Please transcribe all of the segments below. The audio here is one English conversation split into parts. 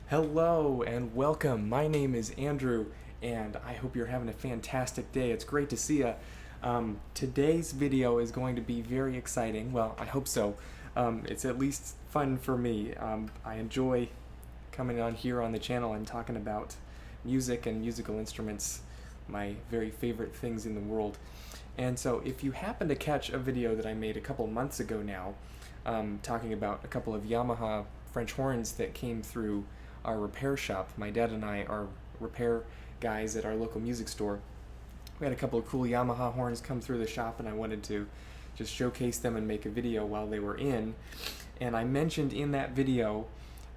Hello and welcome. My name is Andrew, and I hope you're having a fantastic day. It's great to see you. Today's video is going to be very exciting. Well, I hope so. It's at least fun for me. I enjoy coming on here on the channel and talking about music and musical instruments, my very favorite things in the world. And so if you happen to catch a video that I made a couple months ago now, talking about a couple of Yamaha French horns that came through our repair shop. My dad and I are repair guys at our local music store. We had a couple of cool Yamaha horns come through the shop, and I wanted to just showcase them and make a video while they were in. And I mentioned in that video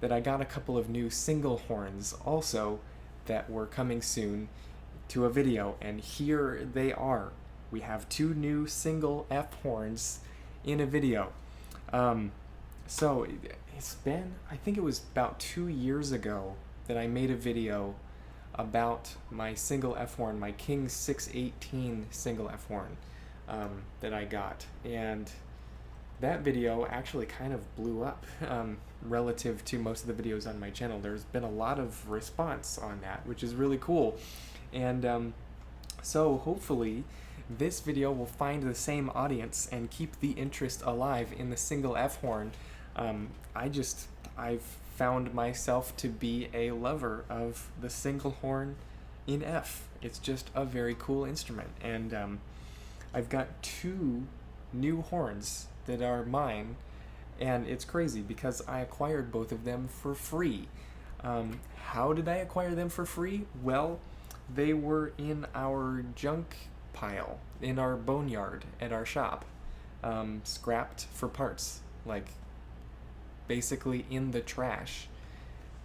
that I got a couple of new single horns also that were coming soon to a video, and here they are. We have two new single F horns in a video. So it's been, I think it was about 2 years ago that I made a video about my single F horn, my King 618 single F horn that I got. And that video actually kind of blew up relative to most of the videos on my channel. There's been a lot of response on that, which is really cool. And so hopefully this video will find the same audience and keep the interest alive in the single F horn. I've found myself to be a lover of the single horn in F. It's just a very cool instrument, and I've got two new horns that are mine, and it's crazy because I acquired both of them for free. How did I acquire them for free? Well, they were in our junk pile, in our boneyard at our shop, scrapped for parts, like basically in the trash.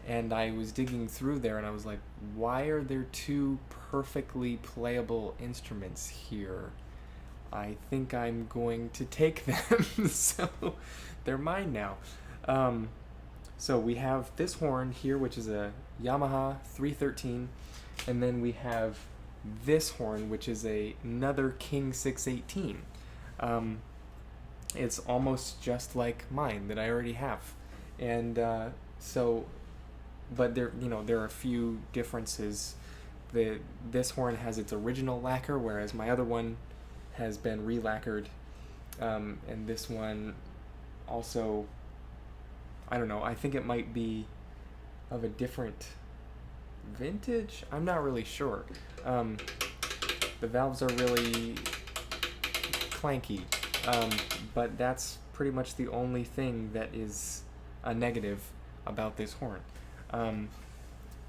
And I was digging through there and I was like, why are there two perfectly playable instruments here? I think I'm going to take them. So they're mine now. So we have this horn here, which is a Yamaha 313, and then we have this horn, which is another King 618. It's almost just like mine that I already have, and but there are a few differences. This horn has its original lacquer, whereas my other one has been re-lacquered, and this one also, I don't know, I think it might be of a different vintage. I'm not really sure. The valves are really clanky, but that's pretty much the only thing that is a negative about this horn.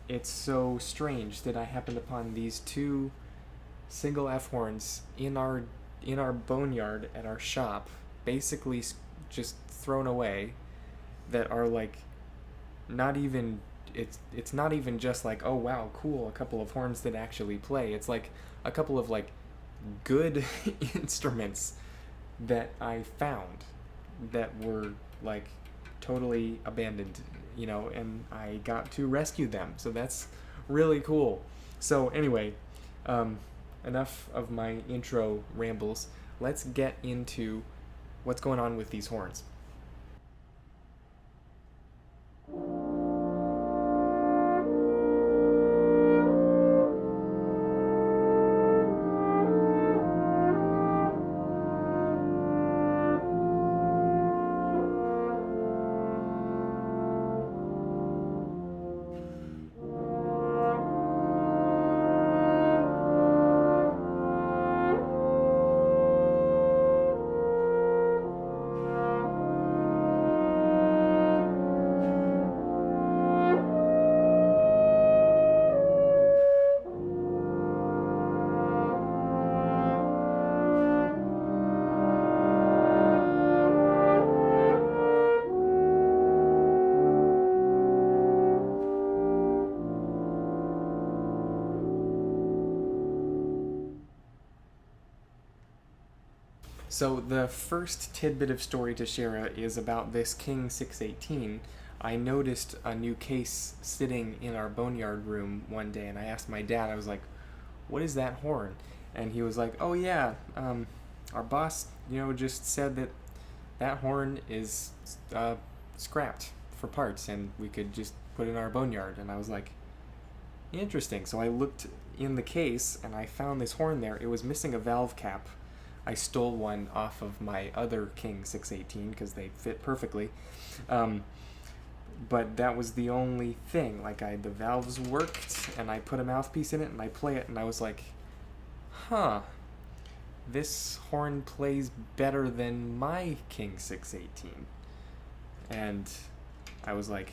It's so strange that I happened upon these two single F horns in our boneyard at our shop, basically just thrown away, that are like not even, it's not even just like, oh wow, cool, a couple of horns that actually play. It's like a couple of like good instruments that I found that were like totally abandoned, and I got to rescue them. So that's really cool. So anyway, enough of my intro rambles. Let's get into what's going on with these horns. So the first tidbit of story to share is about this King 618. I noticed a new case sitting in our boneyard room one day, and I asked my dad, I was like, what is that horn? And he was like, oh yeah, our boss, just said that horn is scrapped for parts, and we could just put in our boneyard. And I was like, interesting. So I looked in the case and I found this horn there. It was missing a valve cap. I stole one off of my other King 618 because they fit perfectly. But that was the only thing. Like, the valves worked, and I put a mouthpiece in it, and I play it, and I was like, huh, this horn plays better than my King 618. And I was like,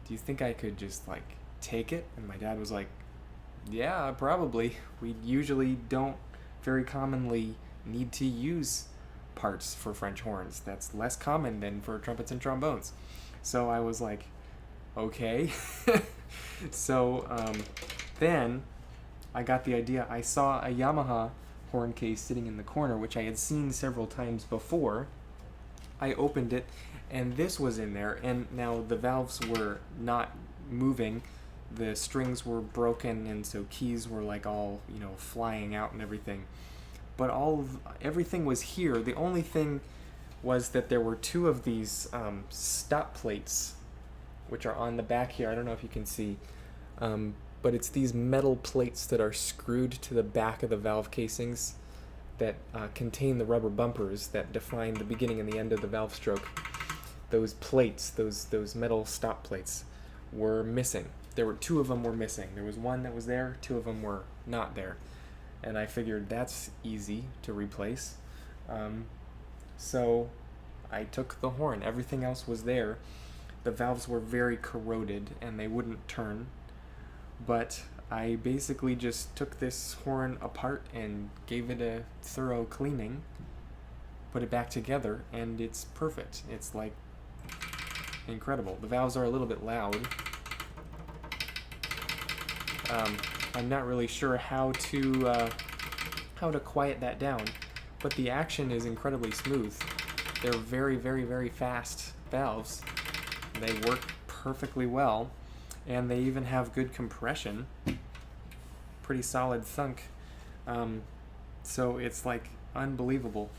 do you think I could just, like, take it? And my dad was like, yeah, probably. We usually don't very commonly need to use parts for French horns. That's less common than for trumpets and trombones. So I was like, okay. So then I got the idea. I saw a Yamaha horn case sitting in the corner, which I had seen several times before. I opened it, and this was in there, and now the valves were not moving. The strings were broken, and so keys were like all, flying out and everything. But everything was here. The only thing was that there were two of these stop plates, which are on the back here. I don't know if you can see, but it's these metal plates that are screwed to the back of the valve casings that contain the rubber bumpers that define the beginning and the end of the valve stroke. Those plates, those metal stop plates, were missing. There were two of them were missing. There was one that was there, two of them were not there. And I figured that's easy to replace. So I took the horn. Everything else was there. The valves were very corroded and they wouldn't turn. But I basically just took this horn apart and gave it a thorough cleaning, put it back together, and it's perfect. It's like incredible. The valves are a little bit loud. I'm not really sure how to quiet that down, but the action is incredibly smooth. They're very, very, very fast valves. They work perfectly well, and they even have good compression. Pretty solid thunk. So it's like unbelievable.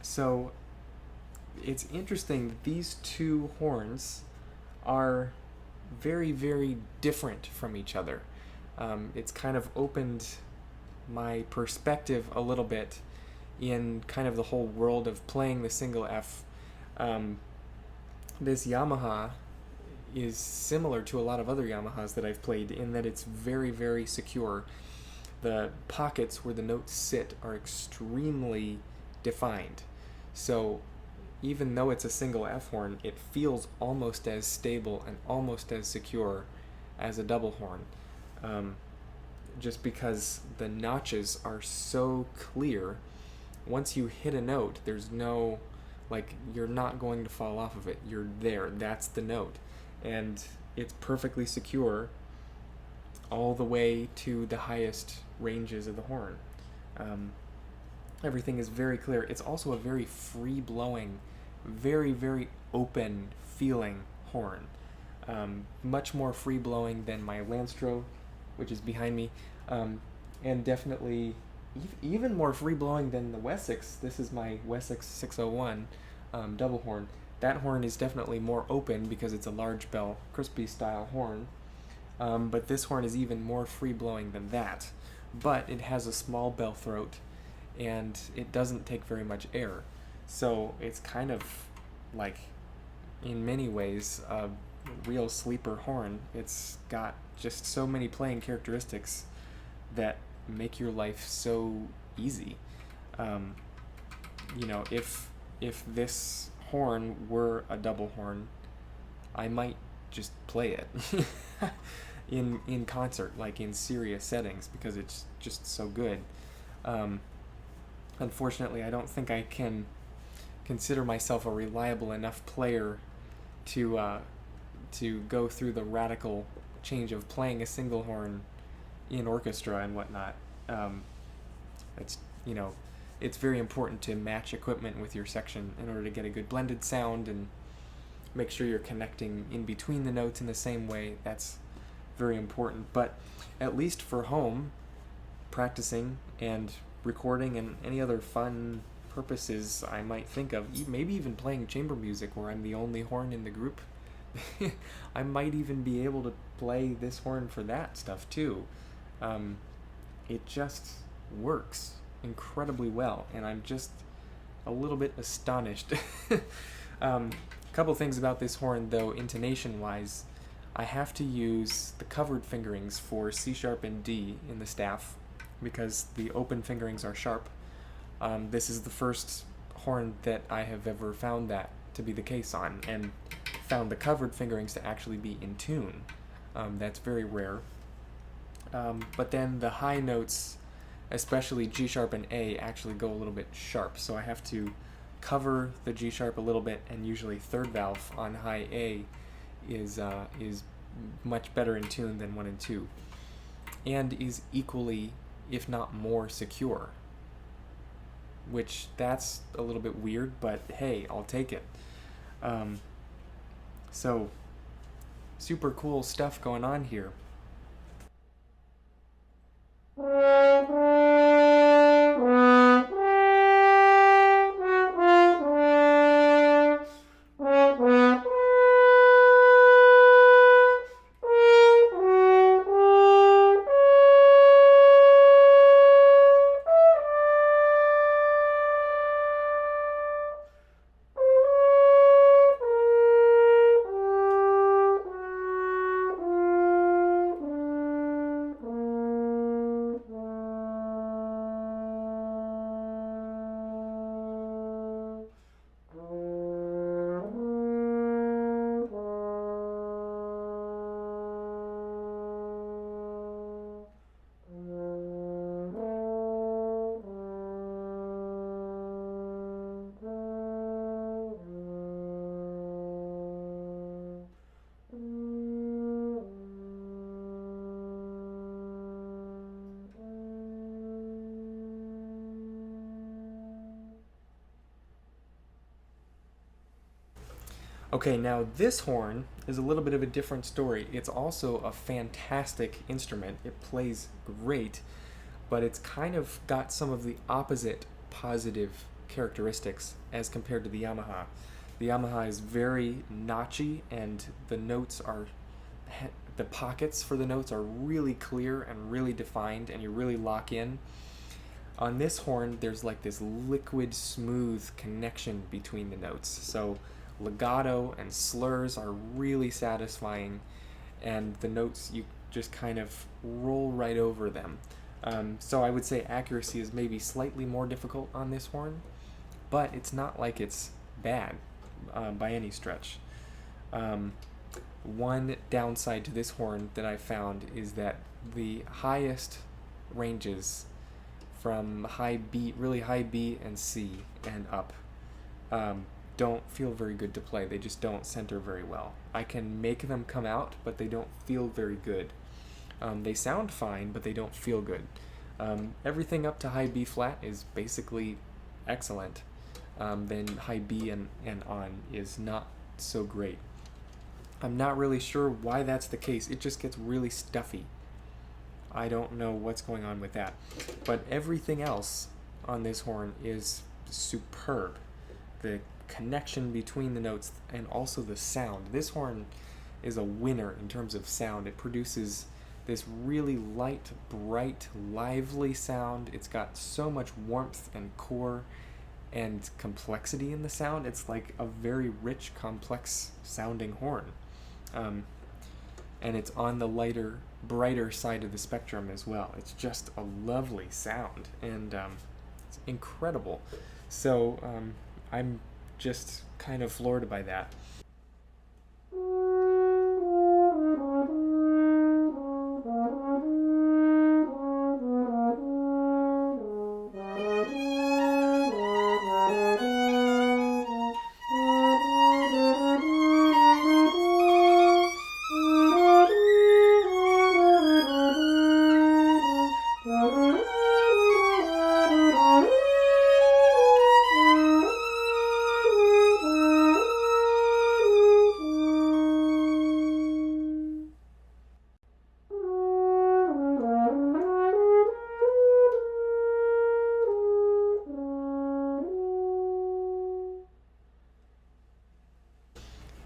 So it's interesting that these two horns are very, very different from each other. It's kind of opened my perspective a little bit in kind of the whole world of playing the single F. This Yamaha is similar to a lot of other Yamahas that I've played in that it's very, very secure. The pockets where the notes sit are extremely defined. So even though it's a single F horn, it feels almost as stable and almost as secure as a double horn. Just because the notches are so clear, once you hit a note, there's no, you're not going to fall off of it. You're there. That's the note. And it's perfectly secure all the way to the highest ranges of the horn. Everything is very clear. It's also a very free-blowing, very, very open feeling horn. Much more free-blowing than my Landstro, which is behind me, and definitely even more free-blowing than the Wessex. This is my Wessex 601 double horn. That horn is definitely more open because it's a large bell, crispy style horn, but this horn is even more free-blowing than that. But it has a small bell throat, and it doesn't take very much air. So it's kind of like, in many ways, a real sleeper horn. It's got just so many playing characteristics that make your life so easy. You know, if this horn were a double horn, I might just play it in concert, like in serious settings, because it's just so good. Unfortunately, I don't think I can consider myself a reliable enough player to go through the radical change of playing a single horn in orchestra and whatnot. It's, you know, it's very important to match equipment with your section in order to get a good blended sound and make sure you're connecting in between the notes in the same way. That's very important. But at least for home practicing and recording and any other fun purposes I might think of, maybe even playing chamber music where I'm the only horn in the group, I might even be able to play this horn for that stuff too. It just works incredibly well, and I'm just a little bit astonished. Couple things about this horn though, intonation wise. I have to use the covered fingerings for C sharp and D in the staff because the open fingerings are sharp. This is the first horn that I have ever found that to be the case on, and found the covered fingerings to actually be in tune. That's very rare. But then the high notes, especially G sharp and A, actually go a little bit sharp, so I have to cover the G sharp a little bit, and usually third valve on high A is much better in tune than 1 and 2, and is equally, if not more, secure, which that's a little bit weird, but hey, I'll take it. So super cool stuff going on here. Okay, now this horn is a little bit of a different story. It's also a fantastic instrument. It plays great, but it's kind of got some of the opposite positive characteristics as compared to the Yamaha. The Yamaha is very notchy, and the notes are, the pockets for the notes are really clear and really defined, and you really lock in. On this horn, there's like this liquid, smooth connection between the notes. So legato and slurs are really satisfying, and the notes, you just kind of roll right over them. So I would say accuracy is maybe slightly more difficult on this horn, but it's not like it's bad by any stretch. One downside to this horn that I found is that the highest ranges from high B, really high B and C and up, don't feel very good to play. They just don't center very well. I can make them come out, but they don't feel very good. They sound fine, but they don't feel good. Everything up to high B flat is basically excellent. Then high B and on is not so great. I'm not really sure why that's the case. It just gets really stuffy. I don't know what's going on with that. But everything else on this horn is superb. The connection between the notes and also the sound. This horn is a winner in terms of sound. It produces this really light, bright, lively sound. It's got so much warmth and core, and complexity in the sound. It's like a very rich, complex sounding horn. And it's on the lighter, brighter side of the spectrum as well. It's just a lovely sound, and it's incredible. So I'm just kind of floored by that.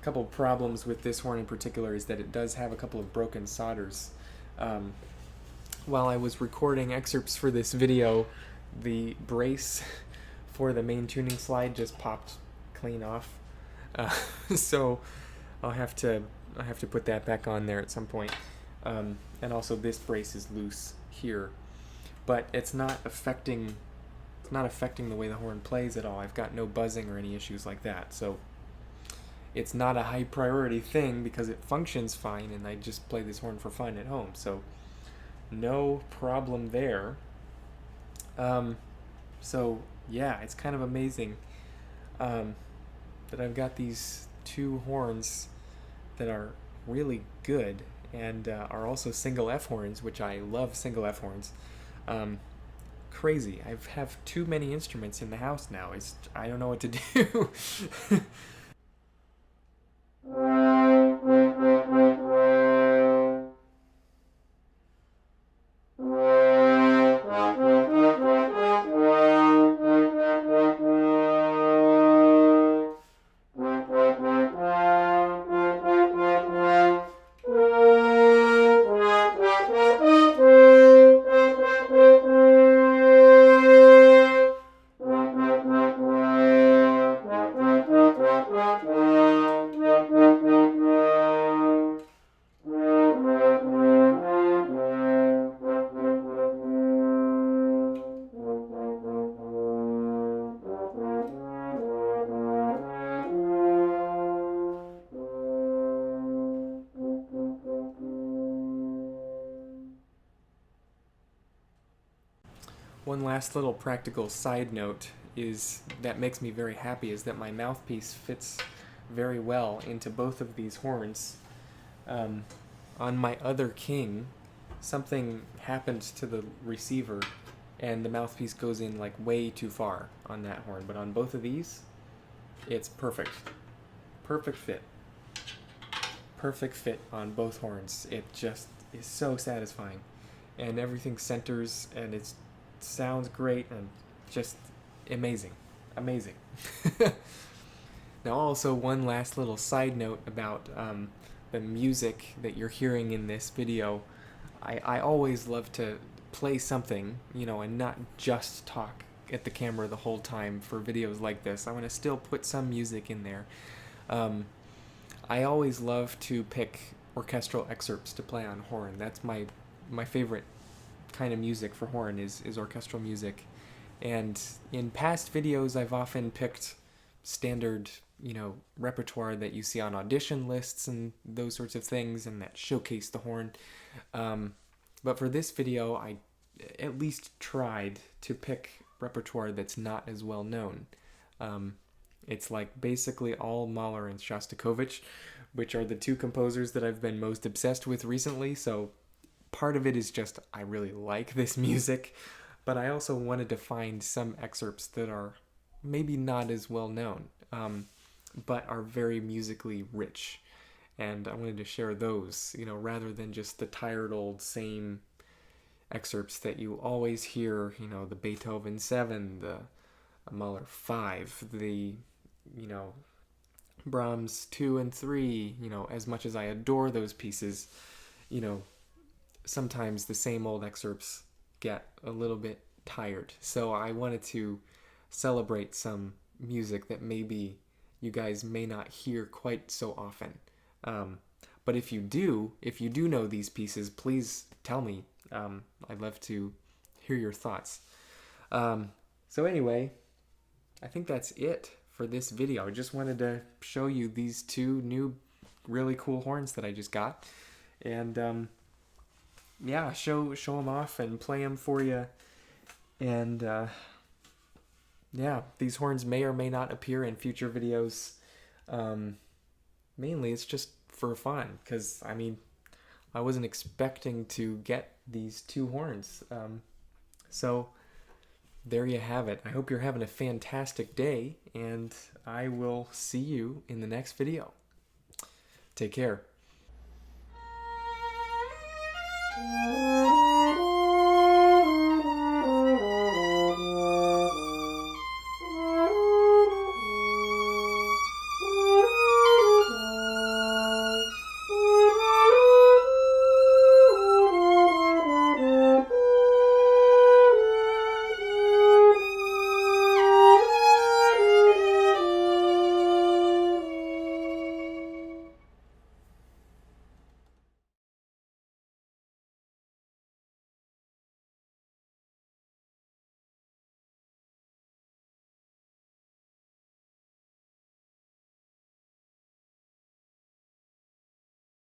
Couple problems with this horn in particular is that it does have a couple of broken solders. While I was recording excerpts for this video, the brace for the main tuning slide just popped clean off. So I'll have to put that back on there at some point. And also this brace is loose here, but it's not affecting the way the horn plays at all. I've got no buzzing or any issues like that. So it's not a high priority thing because it functions fine, and I just play this horn for fun at home. So no problem there. So yeah, it's kind of amazing that I've got these two horns that are really good and are also single F horns, which I love single F horns. Crazy. I have too many instruments in the house now. I don't know what to do. One last little practical side note that makes me very happy is that my mouthpiece fits very well into both of these horns. On my other King, something happened to the receiver and the mouthpiece goes in like way too far on that horn, but on both of these, it's perfect. Perfect fit. Perfect fit on both horns. It just is so satisfying, and everything centers, and it sounds great, and just amazing. Now also, one last little side note about the music that you're hearing in this video. I always love to play something, and not just talk at the camera the whole time for videos like this. I want to still put some music in there. I always love to pick orchestral excerpts to play on horn. That's my favorite kind of music for horn is orchestral music. And in past videos, I've often picked standard, repertoire that you see on audition lists and those sorts of things, and that showcase the horn. But for this video, I at least tried to pick repertoire that's not as well known. It's like basically all Mahler and Shostakovich, which are the two composers that I've been most obsessed with recently. So part of it is just I really like this music, but I also wanted to find some excerpts that are maybe not as well known, but are very musically rich. And I wanted to share those, rather than just the tired old same excerpts that you always hear, the Beethoven 7, the Mahler 5, the, Brahms 2 and 3, as much as I adore those pieces, sometimes the same old excerpts get a little bit tired. So I wanted to celebrate some music that maybe you guys may not hear quite so often. But if you do know these pieces, please tell me. I'd love to hear your thoughts. So anyway, I think that's it for this video. I just wanted to show you these two new really cool horns that I just got. And yeah, show them off and play them for you. And yeah, these horns may or may not appear in future videos. Mainly it's just for fun, because I mean, I wasn't expecting to get these two horns. So there you have it. I hope you're having a fantastic day, and I will see you in the next video. Take care.